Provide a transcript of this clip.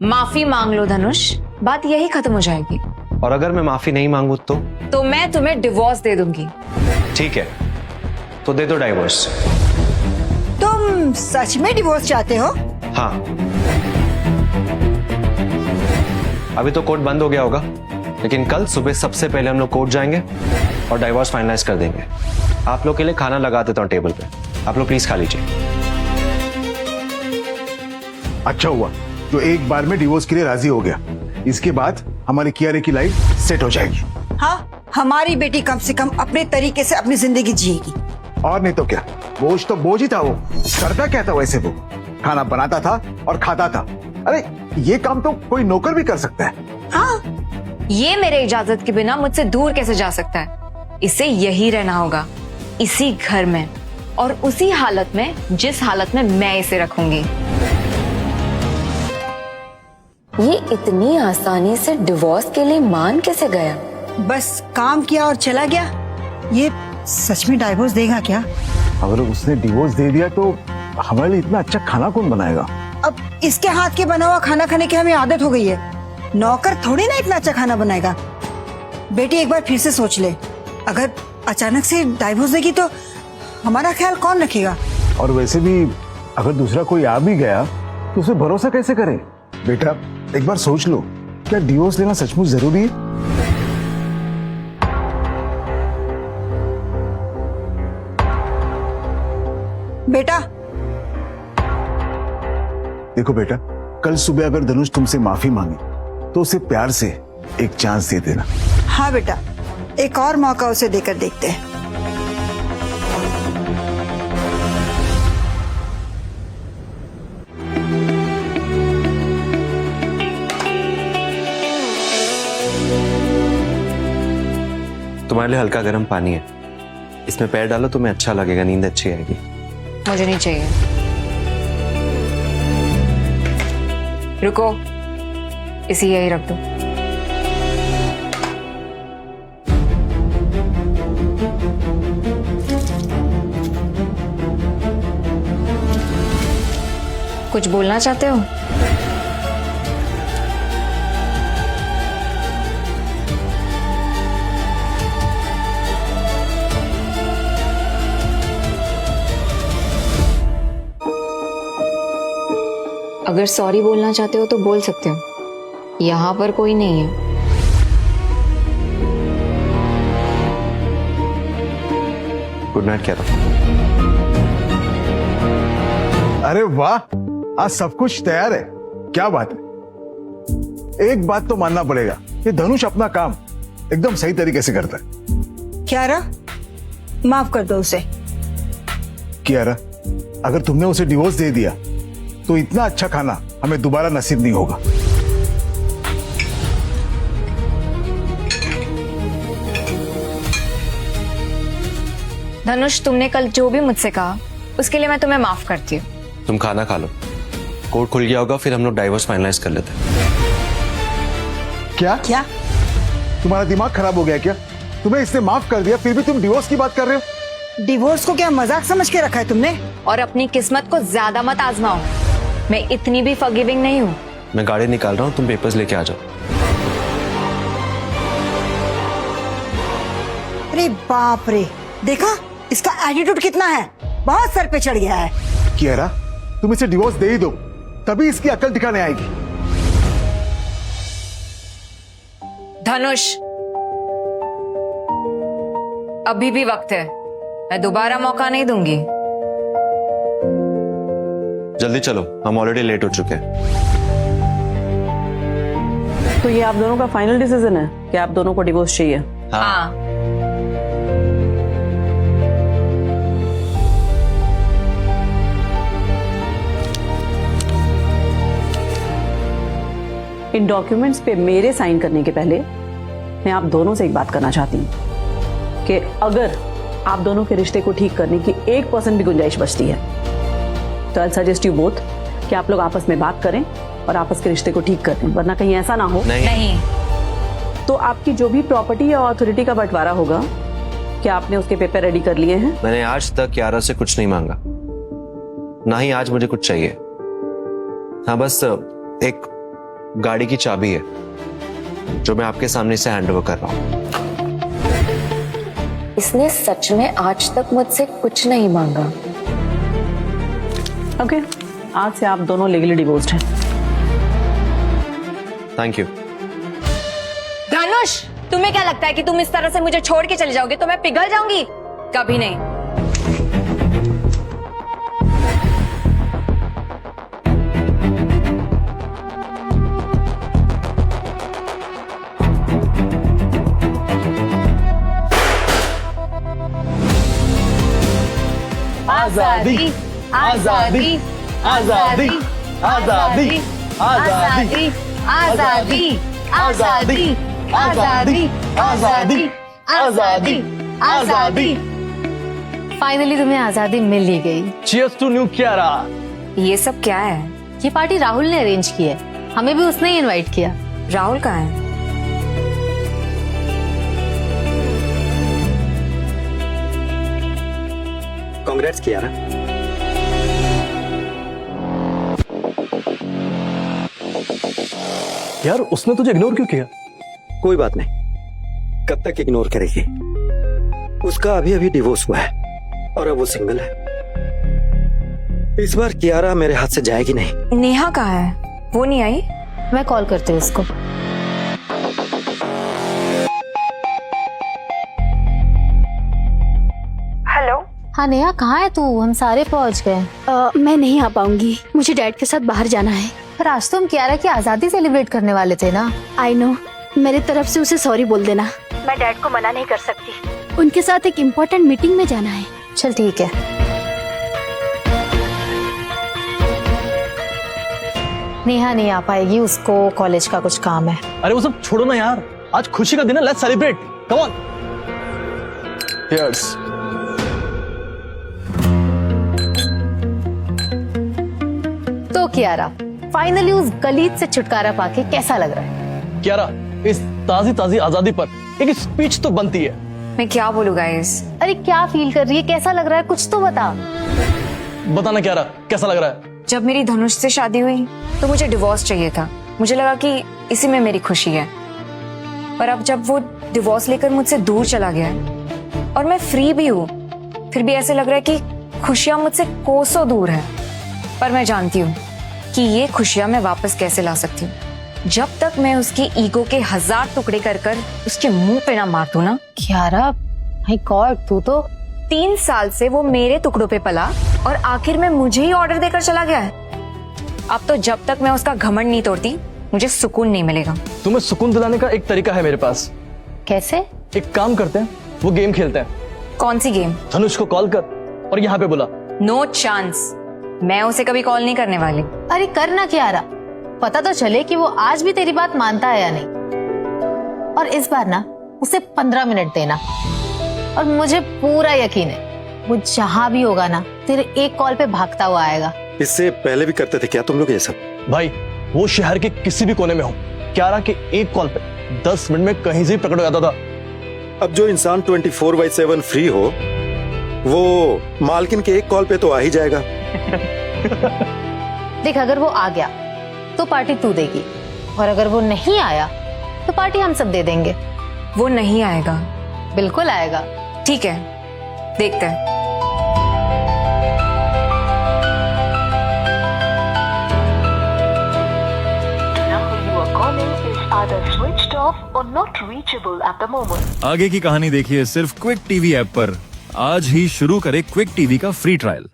माफी मांग लो धनुष, बात यही खत्म हो जाएगी। और अगर मैं माफी नहीं मांगू तो मैं तुम्हें डिवोर्स दे दूंगी। ठीक है, तो दे दो डाइवोर्स। तुम सच में डिवोर्स चाहते हो? हाँ, अभी तो कोर्ट बंद हो गया होगा, लेकिन कल सुबह सबसे पहले हम लोग कोर्ट जाएंगे और डाइवोर्स फाइनलाइज कर देंगे। आप लोग के लिए खाना लगा देता हूँ टेबल पे, आप लोग प्लीज खा लीजिए। अच्छा हुआ जो एक बार में डिवोर्स के लिए राजी हो गया। इसके बाद हमारी कियारे की लाइफ सेट हो जाएगी। हाँ, हमारी बेटी कम से कम अपने तरीके से अपनी जिंदगी जिएगी। और नहीं तो क्या, बोझ तो बोझ ही था। वो करता क्या था वैसे? वो खाना बनाता था और खाता था। अरे ये काम तो कोई नौकर भी कर सकता है। हाँ, ये मेरे इजाजत के बिना मुझसे दूर कैसे जा सकता है? इसे यही रहना होगा, इसी घर में, और उसी हालत में जिस हालत में मैं इसे रखूंगी। ये इतनी आसानी से डिवोर्स के लिए मान कैसे गया? बस काम किया और चला गया। ये सच में डिवोर्स देगा क्या? अगर उसने डिवोर्स दे दिया तो हमारे लिए इतना अच्छा खाना कौन बनाएगा? अब इसके हाथ के बना हुआ खाना खाने की हमें आदत हो गई है। नौकर थोड़ी ना इतना अच्छा खाना बनाएगा। बेटी एक बार फिर से सोच ले, अगर अचानक से डिवोर्स देगी तो हमारा ख्याल कौन रखेगा? और वैसे भी अगर दूसरा कोई आ भी गया तो उसे भरोसा कैसे करे? बेटा एक बार सोच लो, क्या डिवोर्स लेना सचमुच जरूरी है? बेटा देखो बेटा, कल सुबह अगर धनुष तुमसे माफी मांगे तो उसे प्यार से एक चांस दे देना। हाँ बेटा, एक और मौका उसे देकर देखते हैं। तुम्हारे लिए हल्का गर्म पानी है, इसमें पैर डालो तुम्हें अच्छा लगेगा, नींद अच्छी आएगी। मुझे नहीं चाहिए। रुको, इसे यही रख दो। कुछ बोलना चाहते हो? अगर सॉरी बोलना चाहते हो तो बोल सकते हो, यहाँ पर कोई नहीं है। गुड नाइट कह रहा हूं। अरे वाह, आज सब कुछ तैयार है। क्या बात है। एक बात तो मानना पड़ेगा, ये धनुष अपना काम एकदम सही तरीके से करता है। क्यारा, माफ कर दो उसे। कियारा, अगर तुमने उसे डिवोर्स दे दिया तो इतना अच्छा खाना हमें दोबारा नसीब नहीं होगा। धनुष, तुमने कल जो भी मुझसे कहा उसके लिए मैं तुम्हें माफ करती हूँ। तुम खाना खा लो, कोर्ट खुल गया होगा, फिर हम लोग डाइवोर्स फाइनलाइज कर लेते हैं। क्या क्या? तुम्हारा दिमाग खराब हो गया क्या? तुम्हें इसने माफ कर दिया फिर भी तुम डिवोर्स की बात कर रहे हो? डिवोर्स को क्या मजाक समझ के रखा है तुमने? और अपनी किस्मत को ज्यादा मत आजमाओ, मैं इतनी भी फॉरगिविंग नहीं हूँ। मैं गाड़ी निकाल रहा हूँ, तुम पेपर्स लेके आ जाओ। अरे बाप रे, देखा इसका एटीट्यूड कितना है, बहुत सर पे चढ़ गया है। कियारा, तुम इसे डिवोर्स दे ही दो, तभी इसकी अकल ठिकाने आएगी। धनुष, अभी भी वक्त है, मैं दोबारा मौका नहीं दूंगी। जल्दी चलो, हम ऑलरेडी लेट हो चुके हैं। तो ये आप दोनों का फाइनल डिसीजन है कि आप दोनों को डिवोर्स चाहिए? हाँ। इन डॉक्यूमेंट्स पे मेरे साइन करने के पहले मैं आप दोनों से एक बात करना चाहती हूँ कि अगर आप दोनों के रिश्ते को ठीक करने की 1% भी गुंजाइश बचती है तो आई सजेस्ट यू बोथ कि आप लोग आपस में बात करें और आपस के रिश्ते को ठीक कर दें, वरना कहीं ऐसा ना हो नहीं। तो आपकी जो भी प्रॉपर्टी या अथॉरिटी का बंटवारा होगा, क्या आपने उसके पेपर रेडी कर लिए हैं? मैंने आज तक कियारा से कुछ नहीं मांगा, ना ही आज मुझे कुछ चाहिए। हाँ, बस एक गाड़ी की चाबी है जो मैं आपके सामने से हैंड ओवर कर रहा हूं। इसने सच में आज तक मुझसे कुछ नहीं मांगा। ओके, आज से आप दोनों लीगली डिवोर्स्ड हैं। Thank you. धनुष, तुम्हें क्या लगता है कि तुम इस तरह से मुझे छोड़ के चले जाओगे तो मैं पिघल जाऊंगी? कभी नहीं। आजादी आजादी आजादी आजादी आजादी आजादी आजादी आजादी आजादी आजादी आजादी। फाइनली तुम्हें आजादी मिल ही गई। Cheers to new Kiara. ये सब क्या है? ये पार्टी राहुल ने अरेंज की है, हमें भी उसने ही इनवाइट किया। राहुल कहाँ है? कांग्रेट्स कियारा। यार उसने तुझे इग्नोर क्यों किया? कोई बात नहीं, कब तक इग्नोर करेगी? उसका अभी अभी डिवोर्स हुआ है और अब वो सिंगल है। इस बार कियारा मेरे हाथ से जाएगी नहीं। नेहा कहाँ है? वो नहीं आई? मैं कॉल करती हूँ उसको। हेलो। हाँ नेहा, कहाँ है तू? हम सारे पहुँच गए। मैं नहीं आ पाऊंगी, मुझे डैड के साथ बाहर जाना है। पर आज तो हम कियारा की आजादी सेलिब्रेट करने वाले थे ना। आई नो, मेरे तरफ से उसे सॉरी बोल देना। मैं डैड को मना नहीं कर सकती, उनके साथ एक इम्पोर्टेंट मीटिंग में जाना है। चल ठीक है। नेहा नहीं आ पाएगी, उसको कॉलेज का कुछ काम है। अरे वो सब छोड़ो ना यार, आज खुशी का दिन है, let's celebrate, come on. Cheers. तो कियारा, फाइनली उस गलीच से छुटकारा पाके कैसा लग रहा है? कियारा, इस ताजी ताजी आजादी पर एक स्पीच तो बनती है। मैं क्या बोलूं गाइस? अरे क्या फील कर रही है, कैसा लग रहा है, कुछ तो बता। बताना कियारा, कैसा लग रहा है? जब मेरी धनुष से शादी हुई तो मुझे डिवोर्स चाहिए था। मुझे लगा कि इसी में मेरी खुशी है। पर अब जब वो डिवोर्स लेकर मुझसे दूर चला गया है और मैं फ्री भी हूँ, फिर भी ऐसे लग रहा है कि खुशियां मुझसे कोसों दूर है। पर मैं जानती हूँ कि ये खुशियां मैं वापस कैसे ला सकती हूँ। जब तक मैं उसकी ईगो के 1000 टुकड़े कर कर उसके मुंह पे ना मार दूं ना। कियारा, माय गॉड, तू तो 3 साल से वो मेरे टुकड़ों पे पला और आखिर में मुझे ही ऑर्डर देकर चला गया है। अब तो जब तक मैं उसका घमंड नहीं तोड़ती मुझे सुकून नहीं मिलेगा। तुम्हें सुकून दिलाने का एक तरीका है मेरे पास। कैसे? एक काम करते हैं, वो गेम खेलते हैं। कौन सी गेम? धनुष को कॉल कर और यहाँ पे बुला। नो चांस, मैं उसे कभी कॉल नहीं करने वाली। अरे करना कियारा, पता तो चले कि वो आज भी तेरी बात मानता है या नहीं। और इस बार ना उसे 15 मिनट देना, और मुझे पूरा यकीन है वो जहां भी होगा ना तेरे एक कॉल पे भागता हुआ आएगा। इससे पहले भी करते थे क्या तुम लोग ये सब? भाई वो शहर के किसी भी कोने में हो, कियारा के एक कॉल पे 10 मिनट में कहीं से भी प्रकट हो जाता था। अब जो इंसान 24/7 फ्री हो वो मालकिन के एक कॉल पे तो आ ही जाएगा। देख, अगर वो आ गया तो पार्टी तू देगी, और अगर वो नहीं आया तो पार्टी हम सब दे देंगे। वो नहीं आएगा। बिल्कुल आएगा। ठीक है, देखते हैं। आगे की कहानी देखिए सिर्फ क्विक टीवी ऐप पर। आज ही शुरू करें क्विक टीवी का फ्री ट्रायल।